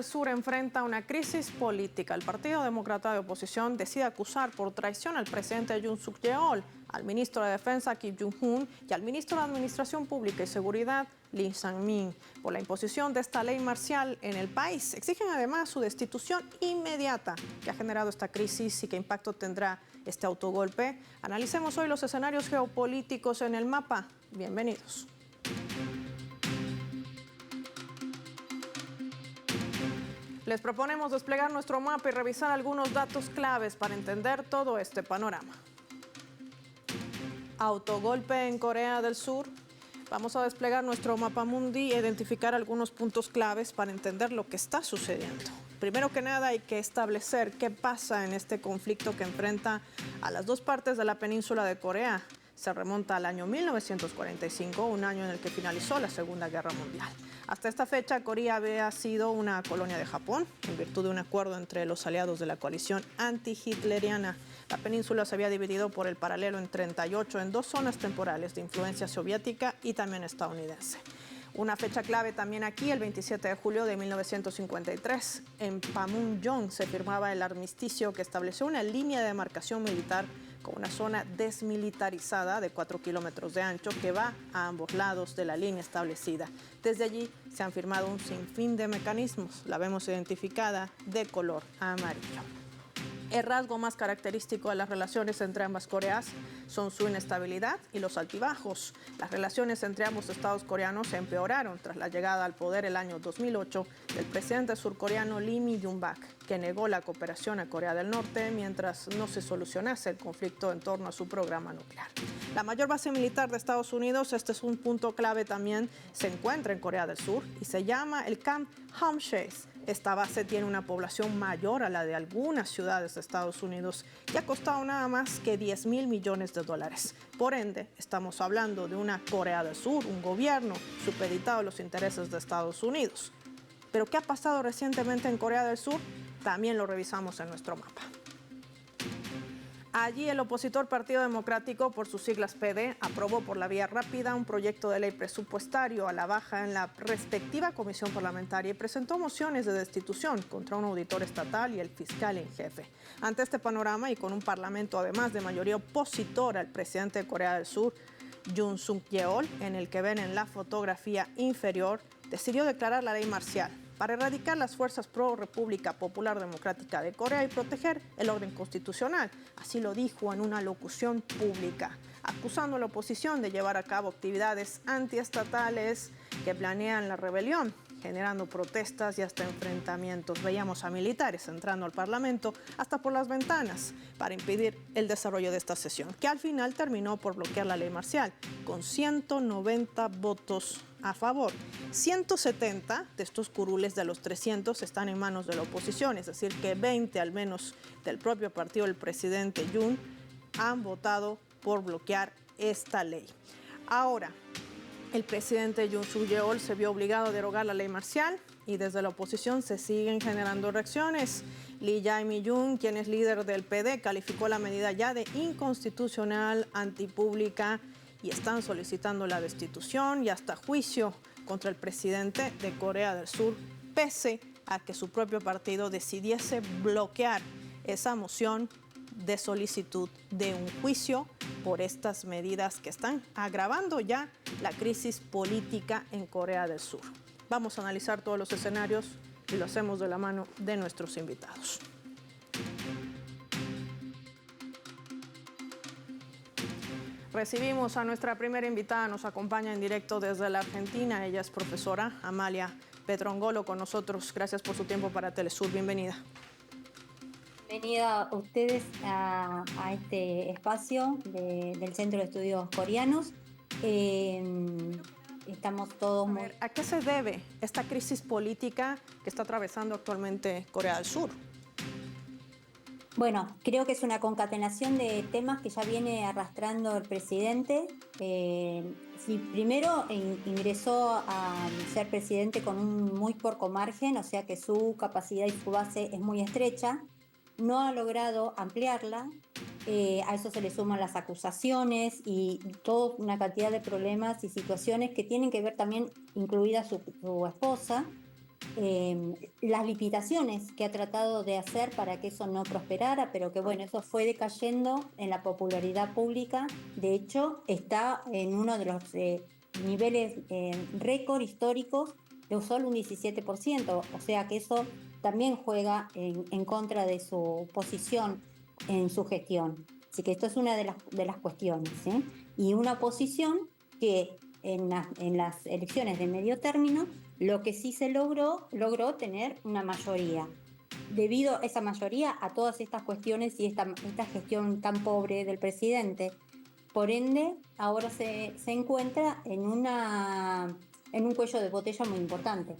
del Sur enfrenta una crisis política. El Partido Demócrata de Oposición decide acusar por traición al presidente Yoon Suk Yeol, al ministro de Defensa Kim Jong-un y al ministro de Administración Pública y Seguridad Lee Sang-min por la imposición de esta ley marcial en el país. Exigen además su destitución inmediata, que ha generado esta crisis y qué impacto tendrá este autogolpe. Analicemos hoy los escenarios geopolíticos en el mapa. Bienvenidos. Les proponemos desplegar nuestro mapa y revisar algunos datos claves para entender todo este panorama. Autogolpe en Corea del Sur. Vamos a desplegar nuestro mapa mundi e identificar algunos puntos claves para entender lo que está sucediendo. Primero que nada hay que establecer qué pasa en este conflicto que enfrenta a las dos partes de la península de Corea. Se remonta al año 1945, un año en el que finalizó la Segunda Guerra Mundial. Hasta esta fecha, Corea había sido una colonia de Japón, en virtud de un acuerdo entre los aliados de la coalición anti-hitleriana. La península se había dividido por el paralelo en 38 en dos zonas temporales de influencia soviética y también estadounidense. Una fecha clave también aquí, el 27 de julio de 1953. En Panmunjom se firmaba el armisticio que estableció una línea de demarcación militar con una zona desmilitarizada de 4 kilómetros de ancho que va a ambos lados de la línea establecida. Desde allí se han firmado un sinfín de mecanismos. La vemos identificada de color amarillo. El rasgo más característico de las relaciones entre ambas Coreas son su inestabilidad y los altibajos. Las relaciones entre ambos estados coreanos se empeoraron tras la llegada al poder el año 2008 del presidente surcoreano Lee Mi-yong-bak, que negó la cooperación a Corea del Norte mientras no se solucionase el conflicto en torno a su programa nuclear. La mayor base militar de Estados Unidos, este es un punto clave también, se encuentra en Corea del Sur y se llama el Camp Hamshase. Esta base tiene una población mayor a la de algunas ciudades de Estados Unidos y ha costado nada más que $10.000 millones. Por ende, estamos hablando de una Corea del Sur, un gobierno supeditado a los intereses de Estados Unidos. Pero ¿qué ha pasado recientemente en Corea del Sur? También lo revisamos en nuestro mapa. Allí el opositor Partido Democrático, por sus siglas PD, aprobó por la vía rápida un proyecto de ley presupuestario a la baja en la respectiva comisión parlamentaria y presentó mociones de destitución contra un auditor estatal y el fiscal en jefe. Ante este panorama y con un parlamento además de mayoría opositora al presidente de Corea del Sur, Yoon Suk Yeol, en el que ven en la fotografía inferior, decidió declarar la ley marcial para erradicar las fuerzas pro República Popular Democrática de Corea y proteger el orden constitucional. Así lo dijo en una locución pública, acusando a la oposición de llevar a cabo actividades antiestatales que planean la rebelión, generando protestas y hasta enfrentamientos. Veíamos a militares entrando al Parlamento hasta por las ventanas para impedir el desarrollo de esta sesión, que al final terminó por bloquear la ley marcial, con 190 votos a favor. 170 de estos curules de los 300 están en manos de la oposición, es decir, que 20 al menos del propio partido del presidente Yoon han votado por bloquear esta ley. Ahora, el presidente Yoon Suk Yeol se vio obligado a derogar la ley marcial y desde la oposición se siguen generando reacciones. Lee Jae-myung, quien es líder del PD, calificó la medida ya de inconstitucional, antipública y están solicitando la destitución y hasta juicio contra el presidente de Corea del Sur, pese a que su propio partido decidiese bloquear esa moción de solicitud de un juicio por estas medidas que están agravando ya la crisis política en Corea del Sur. Vamos a analizar todos los escenarios y lo hacemos de la mano de nuestros invitados. Recibimos a nuestra primera invitada, nos acompaña en directo desde la Argentina. Ella es profesora Amalia Petrongolo con nosotros. Gracias por su tiempo para Telesur. Bienvenida. Bienvenida a ustedes a este espacio del Centro de Estudios Coreanos. Estamos todos muy... ¿A qué se debe esta crisis política que está atravesando actualmente Corea del Sur? Bueno, creo que es una concatenación de temas que ya viene arrastrando el presidente. Sí, primero ingresó a ser presidente con un muy poco margen, o sea que su capacidad y su base es muy estrecha. No ha logrado ampliarla. A eso se le suman las acusaciones y toda una cantidad de problemas y situaciones que tienen que ver también, incluida su esposa, las limitaciones que ha tratado de hacer para que eso no prosperara, pero que bueno, eso fue decayendo en la popularidad pública. De hecho, está en uno de los niveles récord históricos de solo un 17%, o sea que eso también juega en contra de su posición en su gestión. Así que esto es una de las cuestiones, ¿sí? Y una oposición que en las elecciones de medio término, lo que sí se logró tener una mayoría. Debido a esa mayoría a todas estas cuestiones y esta gestión tan pobre del presidente. Por ende, ahora se encuentra en un cuello de botella muy importante.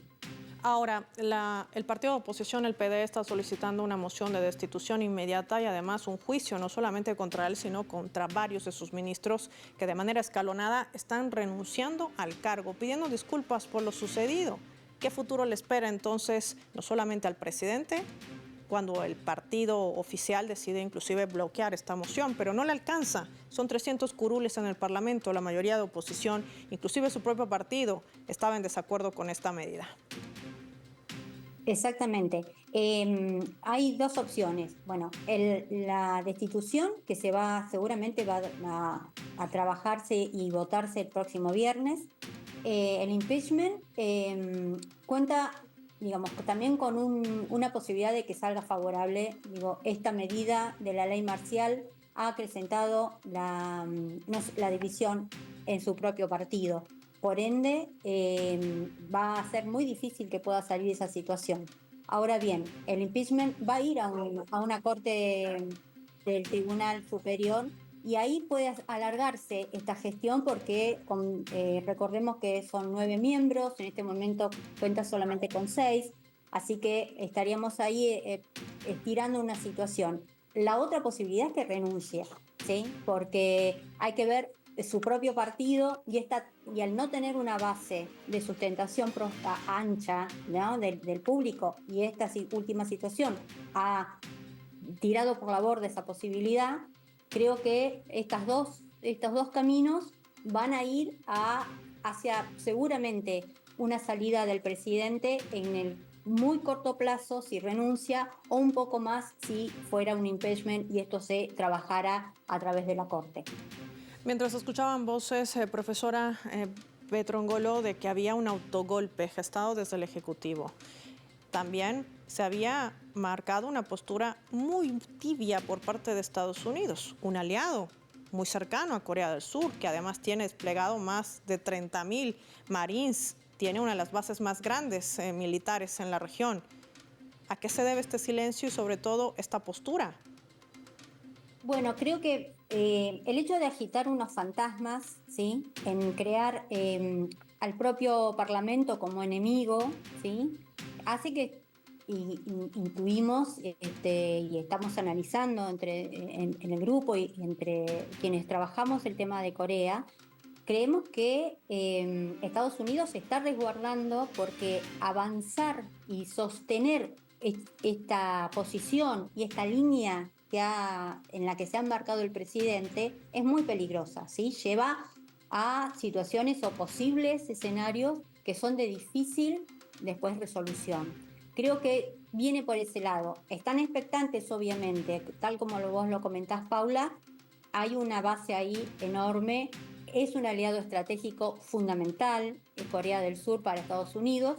Ahora, el partido de oposición, el PD, está solicitando una moción de destitución inmediata y además un juicio no solamente contra él, sino contra varios de sus ministros que de manera escalonada están renunciando al cargo, pidiendo disculpas por lo sucedido. ¿Qué futuro le espera entonces no solamente al presidente, cuando el partido oficial decide inclusive bloquear esta moción, pero no le alcanza? Son 300 curules en el Parlamento, la mayoría de oposición, inclusive su propio partido, estaba en desacuerdo con esta medida. Exactamente. Hay dos opciones. Bueno, la destitución, que seguramente va a trabajarse y votarse el próximo viernes. El impeachment cuenta, digamos, también con una posibilidad de que salga favorable. Digo, esta medida de la ley marcial ha acrecentado la división en su propio partido. Por ende, va a ser muy difícil que pueda salir esa situación. Ahora bien, el impeachment va a ir a una corte del Tribunal Superior y ahí puede alargarse esta gestión porque recordemos que son 9 miembros, en este momento cuenta solamente con 6, así que estaríamos ahí estirando una situación. La otra posibilidad es que renuncie, ¿sí? Porque hay que ver su propio partido y al no tener una base de sustentación ancha, ¿no? del público, y esta última situación ha tirado por la borda esa posibilidad. Creo que estos dos caminos van a ir hacia seguramente una salida del presidente en el muy corto plazo si renuncia, o un poco más si fuera un impeachment y esto se trabajara a través de la Corte. Mientras escuchaban voces, profesora Petrongolo, de que había un autogolpe gestado desde el Ejecutivo. También se había marcado una postura muy tibia por parte de Estados Unidos, un aliado muy cercano a Corea del Sur, que además tiene desplegado más de 30.000 Marines, tiene una de las bases más grandes militares en la región. ¿A qué se debe este silencio y sobre todo esta postura? Bueno, creo que el hecho de agitar unos fantasmas, ¿sí? En crear al propio Parlamento como enemigo, ¿sí? Hace que intuimos y estamos analizando en el grupo y entre quienes trabajamos el tema de Corea. Creemos que Estados Unidos se está resguardando porque avanzar y sostener esta posición y esta línea en la que se ha embarcado el presidente es muy peligrosa, ¿sí? Lleva a situaciones o posibles escenarios que son de difícil después resolución. Creo que viene por ese lado. Están expectantes, obviamente, tal como vos lo comentás, Paula, hay una base ahí enorme. Es un aliado estratégico fundamental en Corea del Sur para Estados Unidos,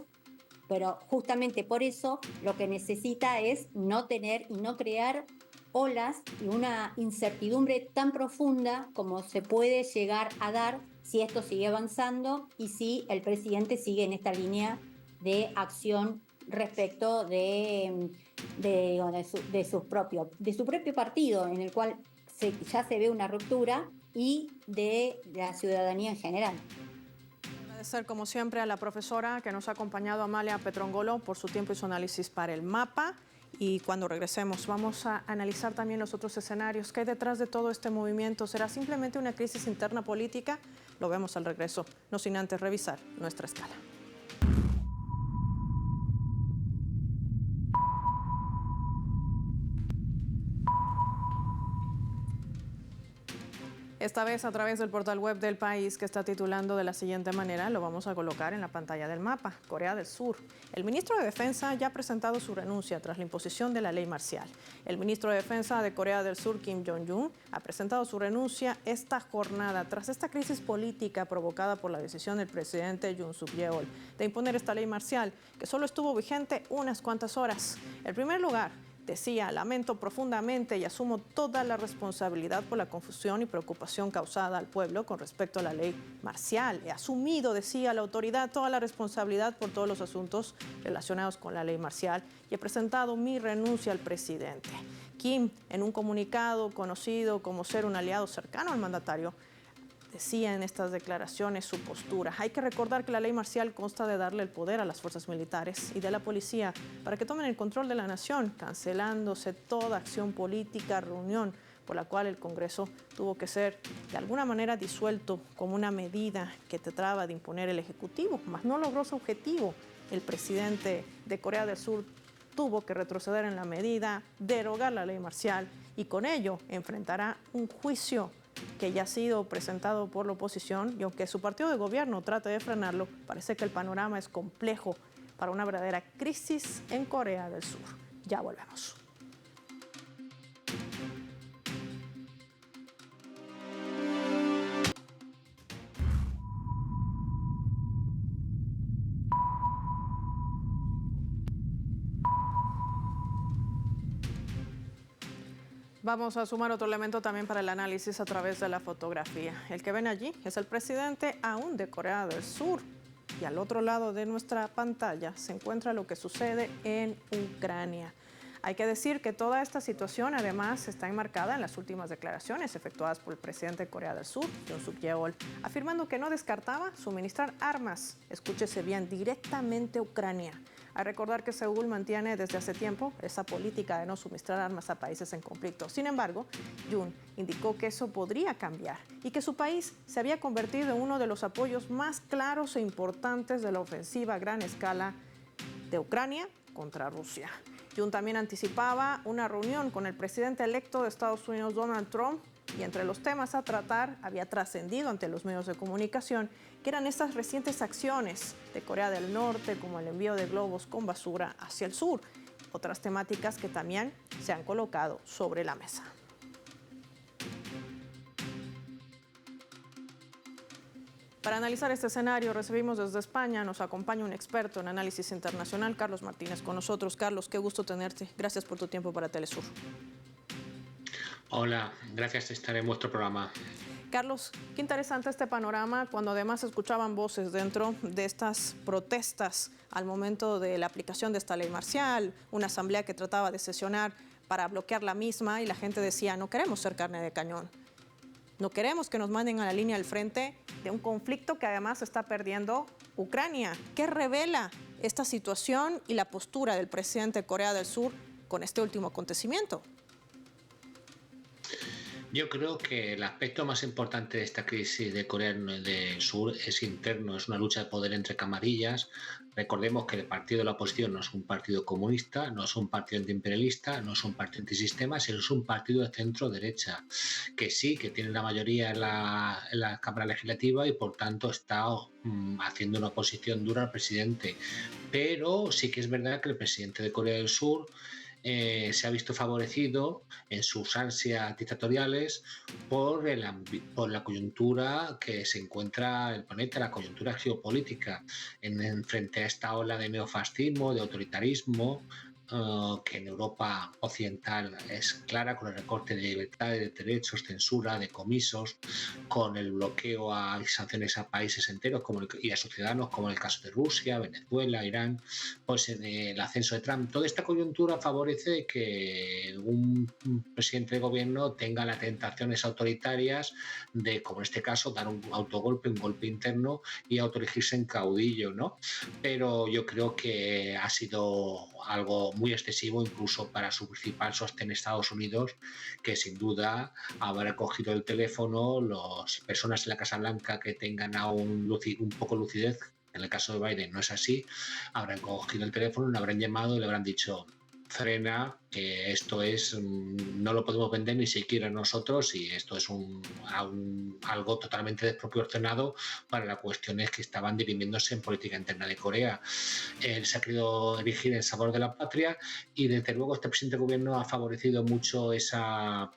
pero justamente por eso lo que necesita es no tener y no crear olas y una incertidumbre tan profunda como se puede llegar a dar si esto sigue avanzando y si el presidente sigue en esta línea de acción respecto de su propio partido, en el cual ya se ve una ruptura, y de la ciudadanía en general. Agradecer como siempre a la profesora que nos ha acompañado, Amalia Petrongolo, por su tiempo y su análisis para el mapa. Y cuando regresemos vamos a analizar también los otros escenarios. ¿Qué hay detrás de todo este movimiento? ¿Será simplemente una crisis interna política? Lo vemos al regreso, no sin antes revisar nuestra escala. Esta vez a través del portal web del país, que está titulando de la siguiente manera, lo vamos a colocar en la pantalla del mapa: Corea del Sur. El ministro de Defensa ya ha presentado su renuncia tras la imposición de la ley marcial. El ministro de Defensa de Corea del Sur, Kim Jong-un, ha presentado su renuncia esta jornada tras esta crisis política provocada por la decisión del presidente Yoon Suk-yeol de imponer esta ley marcial, que solo estuvo vigente unas cuantas horas. En primer lugar, decía: lamento profundamente y asumo toda la responsabilidad por la confusión y preocupación causada al pueblo con respecto a la ley marcial. He asumido, decía la autoridad, toda la responsabilidad por todos los asuntos relacionados con la ley marcial y he presentado mi renuncia al presidente. Kim, en un comunicado conocido como ser un aliado cercano al mandatario, decía en estas declaraciones su postura. Hay que recordar que la ley marcial consta de darle el poder a las fuerzas militares y de la policía para que tomen el control de la nación, cancelándose toda acción política, reunión por la cual el Congreso tuvo que ser de alguna manera disuelto como una medida que trataba de imponer el Ejecutivo, mas no logró su objetivo. El presidente de Corea del Sur tuvo que retroceder en la medida, derogar la ley marcial y con ello enfrentará un juicio que ya ha sido presentado por la oposición, y aunque su partido de gobierno trate de frenarlo, parece que el panorama es complejo para una verdadera crisis en Corea del Sur. Ya volvemos. Vamos a sumar otro elemento también para el análisis a través de la fotografía. El que ven allí es el presidente aún de Corea del Sur. Y al otro lado de nuestra pantalla se encuentra lo que sucede en Ucrania. Hay que decir que toda esta situación además está enmarcada en las últimas declaraciones efectuadas por el presidente de Corea del Sur, Yoon Suk-yeol, afirmando que no descartaba suministrar armas, escúchese bien, directamente a Ucrania. Hay que recordar que Seúl mantiene desde hace tiempo esa política de no suministrar armas a países en conflicto. Sin embargo, Yoon indicó que eso podría cambiar y que su país se había convertido en uno de los apoyos más claros e importantes de la ofensiva a gran escala de Ucrania contra Rusia. Yoon también anticipaba una reunión con el presidente electo de Estados Unidos, Donald Trump, y entre los temas a tratar había trascendido ante los medios de comunicación que eran estas recientes acciones de Corea del Norte, como el envío de globos con basura hacia el sur. Otras temáticas que también se han colocado sobre la mesa. Para analizar este escenario, recibimos desde España, nos acompaña un experto en análisis internacional, Carlos Martínez, con nosotros. Carlos, qué gusto tenerte. Gracias por tu tiempo para Telesur. Hola, gracias por estar en vuestro programa. Carlos, qué interesante este panorama cuando además escuchaban voces dentro de estas protestas al momento de la aplicación de esta ley marcial, una asamblea que trataba de sesionar para bloquear la misma y la gente decía: no queremos ser carne de cañón, no queremos que nos manden a la línea al frente de un conflicto que además está perdiendo Ucrania. ¿Qué revela esta situación y la postura del presidente de Corea del Sur con este último acontecimiento? Yo creo que el aspecto más importante de esta crisis de Corea del Sur es interno, es una lucha de poder entre camarillas. Recordemos que el partido de la oposición no es un partido comunista, no es un partido antiimperialista, no es un partido antisistema, sino es un partido de centro-derecha, que sí, que tiene la mayoría en la Cámara Legislativa y por tanto está haciendo una oposición dura al presidente. Pero sí que es verdad que el presidente de Corea del Sur se ha visto favorecido en sus ansias dictatoriales por la coyuntura que se encuentra el planeta, la coyuntura geopolítica, frente a esta ola de neofascismo, de autoritarismo, que en Europa occidental es clara, con el recorte de libertades, de derechos, censura, decomisos, con el bloqueo y sanciones a países enteros y a sus ciudadanos, como en el caso de Rusia, Venezuela, Irán, pues en el ascenso de Trump. Toda esta coyuntura favorece que un presidente de gobierno tenga las tentaciones autoritarias de, como en este caso, dar un autogolpe, un golpe interno y autoelegirse en caudillo, ¿no? Pero yo creo que ha sido algo muy excesivo incluso para su principal sostén Estados Unidos, que sin duda habrá cogido el teléfono las personas en la Casa Blanca que tengan aún un poco lucidez. En el caso de Biden no es así, habrán cogido el teléfono, le habrán llamado y le habrán dicho: frena, que esto es, no lo podemos vender ni siquiera nosotros, y esto es algo totalmente desproporcionado para las cuestiones que estaban dirimiéndose en política interna de Corea. Él se ha querido erigir en sabor de la patria, y desde luego este presidente de gobierno ha favorecido mucho esa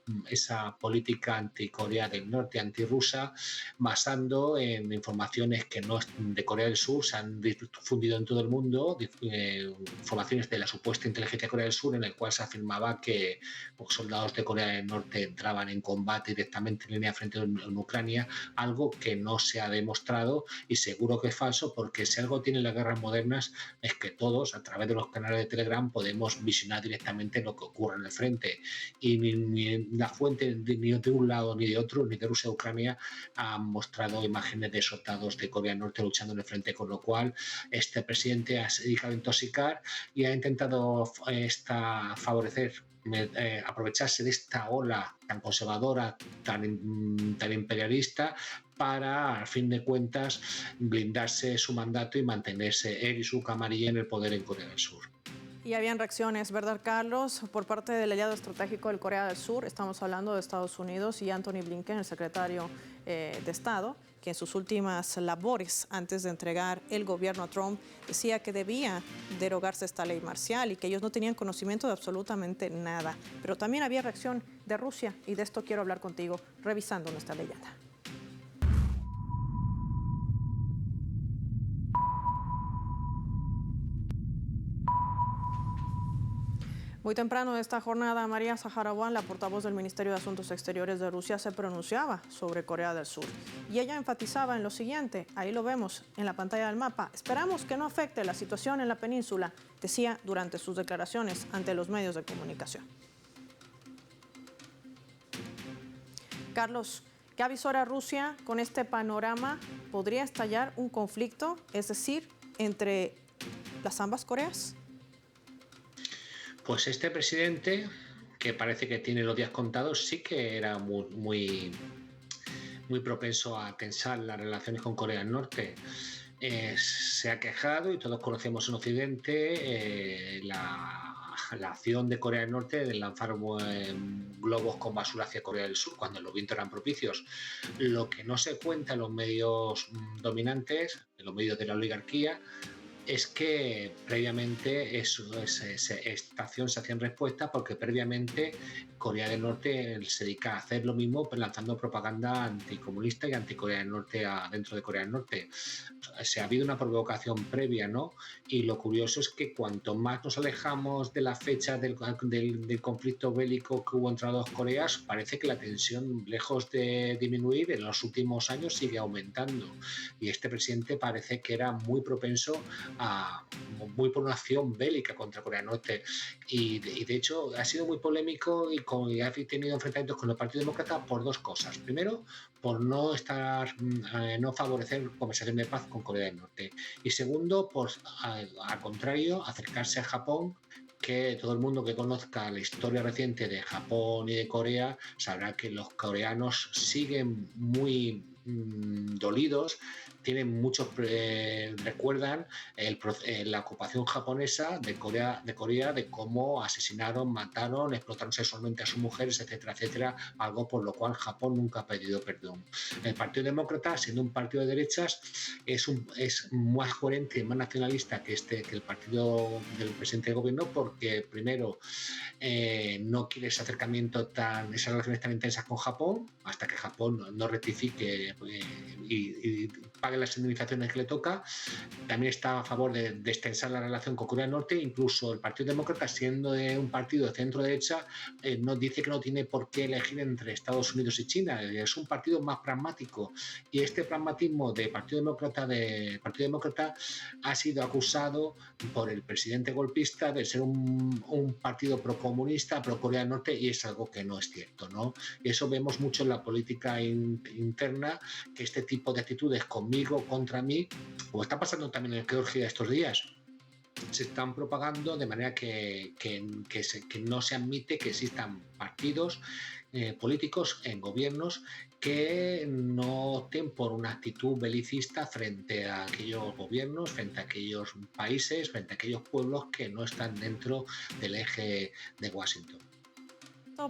política anti-Corea del Norte, antirrusa, basando en informaciones que no de Corea del Sur, se han difundido en todo el mundo, informaciones de la supuesta inteligencia de Corea del Sur, en el cual se afirmaba que soldados de Corea del Norte entraban en combate directamente en línea de frente en Ucrania, algo que no se ha demostrado, y seguro que es falso, porque si algo tienen las guerras modernas es que todos, a través de los canales de Telegram, podemos visionar directamente lo que ocurre en el frente, y ni la fuente ni de un lado ni de otro, ni de Rusia o Ucrania, han mostrado imágenes de soldados de Corea del Norte luchando en el frente, con lo cual este presidente se ha dedicado a intoxicar y ha intentado favorecer, aprovecharse de esta ola tan conservadora, tan imperialista, para, a fin de cuentas, blindarse su mandato y mantenerse él y su camarilla en el poder en Corea del Sur. Y habían reacciones, ¿verdad, Carlos? Por parte del aliado estratégico del Corea del Sur, estamos hablando de Estados Unidos, y Antony Blinken, el secretario de Estado, que en sus últimas labores antes de entregar el gobierno a Trump decía que debía derogarse esta ley marcial y que ellos no tenían conocimiento de absolutamente nada. Pero también había reacción de Rusia, y de esto quiero hablar contigo, revisando nuestra leyenda. Muy temprano de esta jornada, María Zaharova, la portavoz del Ministerio de Asuntos Exteriores de Rusia, se pronunciaba sobre Corea del Sur. Y ella enfatizaba en lo siguiente, ahí lo vemos en la pantalla del mapa: esperamos que no afecte la situación en la península, decía durante sus declaraciones ante los medios de comunicación. Carlos, ¿qué avisora Rusia con este panorama? ¿Podría estallar un conflicto, es decir, entre las ambas Coreas? Pues este presidente, que parece que tiene los días contados, sí que era muy propenso a tensar las relaciones con Corea del Norte. Se ha quejado, y todos conocemos en Occidente la acción de Corea del Norte de lanzar globos con basura hacia Corea del Sur cuando los vientos eran propicios. Lo que no se cuenta en los medios dominantes, en los medios de la oligarquía, es que previamente esta acción se hacía en respuesta porque previamente Corea del Norte se dedica a hacer lo mismo, lanzando propaganda anticomunista y anti-Corea del Norte dentro de Corea del Norte. Ha habido una provocación previa, ¿no? Y lo curioso es que cuanto más nos alejamos de la fecha del conflicto bélico que hubo entre las dos Coreas, parece que la tensión, lejos de disminuir, en los últimos años sigue aumentando. Y este presidente parece que era muy propenso muy por una acción bélica contra Corea del Norte, y de hecho ha sido muy polémico y ha tenido enfrentamientos con el Partido Demócrata por dos cosas. Primero, por no favorecer conversación de paz con Corea del Norte, y segundo, por al contrario, acercarse a Japón, que todo el mundo que conozca la historia reciente de Japón y de Corea sabrá que los coreanos siguen muy dolidos, tienen muchos recuerdan la ocupación japonesa de Corea, de cómo asesinaron, mataron, explotaron sexualmente a sus mujeres, etcétera, etcétera, algo por lo cual Japón nunca ha pedido perdón. El Partido Demócrata, siendo un partido de derechas, es más coherente y más nacionalista que el partido del presidente del gobierno, porque primero no quiere ese acercamiento esas relaciones tan intensas con Japón, hasta que Japón no rectifique y pague las indemnizaciones que le toca. También está a favor de extensar la relación con Corea del Norte. Incluso el Partido Demócrata, siendo de un partido de centro-derecha, nos dice que no tiene por qué elegir entre Estados Unidos y China. Es un partido más pragmático, y este pragmatismo del Partido Demócrata ha sido acusado por el presidente golpista de ser un partido procomunista, pro Corea del Norte, y es algo que no es cierto, ¿no? Y eso vemos mucho en la política interna, que este tipo de actitudes, conmigo contra mí, como está pasando también en Georgia estos días, se están propagando de manera que no se admite que existan partidos políticos en gobiernos que no opten por una actitud belicista frente a aquellos gobiernos, frente a aquellos países, frente a aquellos pueblos que no están dentro del eje de Washington.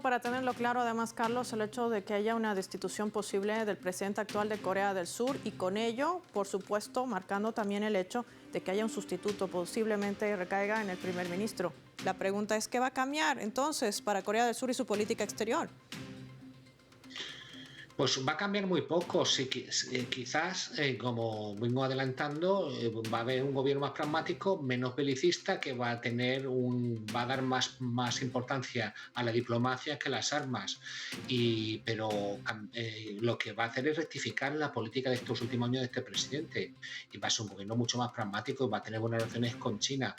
Para tenerlo claro, además, Carlos, el hecho de que haya una destitución posible del presidente actual de Corea del Sur y con ello, por supuesto, marcando también el hecho de que haya un sustituto, posiblemente recaiga en el primer ministro. La pregunta es, ¿qué va a cambiar entonces para Corea del Sur y su política exterior? Pues va a cambiar muy poco. Sí, quizás, como vengo adelantando, va a haber un gobierno más pragmático, menos belicista, que va a dar más importancia a la diplomacia que a las armas. Pero lo que va a hacer es rectificar la política de estos últimos años de este presidente. Y va a ser un gobierno mucho más pragmático y va a tener buenas relaciones con China.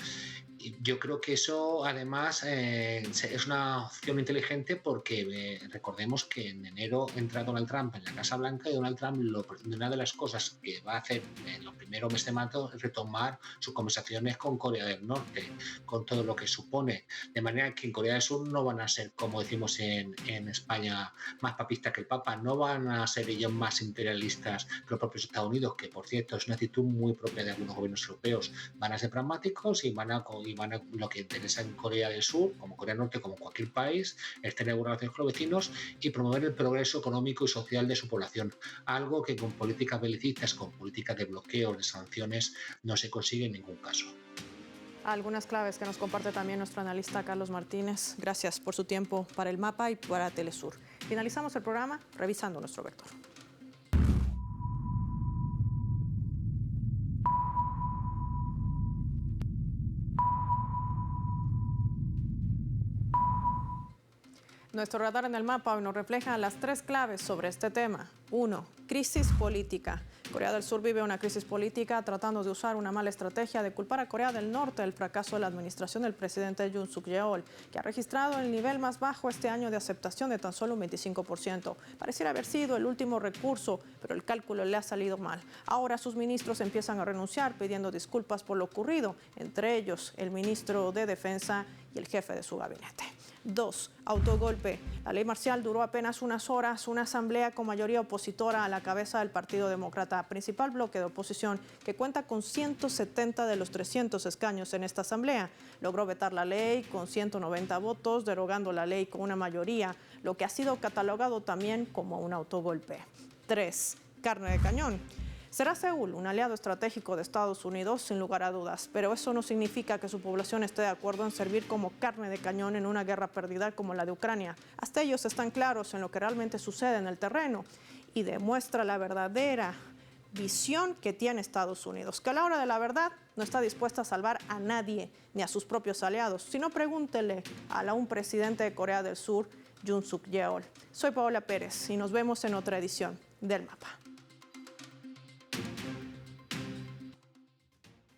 Yo creo que eso, además, es una opción inteligente porque recordemos que en enero entra Donald Trump en la Casa Blanca y Donald Trump, una de las cosas que va a hacer en los primeros meses de marzo es retomar sus conversaciones con Corea del Norte, con todo lo que supone. De manera que en Corea del Sur no van a ser, como decimos en España, más papistas que el Papa, no van a ser ellos más imperialistas que los propios Estados Unidos, que por cierto es una actitud muy propia de algunos gobiernos europeos. Van a ser pragmáticos y lo que interesa en Corea del Sur, como Corea del Norte, como cualquier país, es tener buenas relaciones con los vecinos y promover el progreso económico y social de su población, algo que con políticas belicistas, con políticas de bloqueo, de sanciones, no se consigue en ningún caso. Algunas claves que nos comparte también nuestro analista Carlos Martínez. Gracias por su tiempo para El Mapa y para Telesur. Finalizamos el programa revisando nuestro vector. Nuestro radar en El Mapa hoy nos refleja las 3 claves sobre este tema. 1. Crisis política. Corea del Sur vive una crisis política tratando de usar una mala estrategia de culpar a Corea del Norte del fracaso de la administración del presidente Yoon Suk-yeol, que ha registrado el nivel más bajo este año de aceptación de tan solo un 25%. Pareciera haber sido el último recurso, pero el cálculo le ha salido mal. Ahora sus ministros empiezan a renunciar pidiendo disculpas por lo ocurrido, entre ellos el ministro de Defensa y el jefe de su gabinete. 2. Autogolpe. La ley marcial duró apenas unas horas. Una asamblea con mayoría opositora a la cabeza del Partido Demócrata, principal bloque de oposición, que cuenta con 170 de los 300 escaños en esta asamblea, logró vetar la ley con 190 votos, derogando la ley con una mayoría, lo que ha sido catalogado también como un autogolpe. 3. Carne de cañón. Será Seúl un aliado estratégico de Estados Unidos, sin lugar a dudas, pero eso no significa que su población esté de acuerdo en servir como carne de cañón en una guerra perdida como la de Ucrania. Hasta ellos están claros en lo que realmente sucede en el terreno y demuestra la verdadera visión que tiene Estados Unidos, que a la hora de la verdad no está dispuesta a salvar a nadie, ni a sus propios aliados, sino pregúntele a un presidente de Corea del Sur, Yoon Suk-yeol. Soy Paola Pérez y nos vemos en otra edición del Mapa.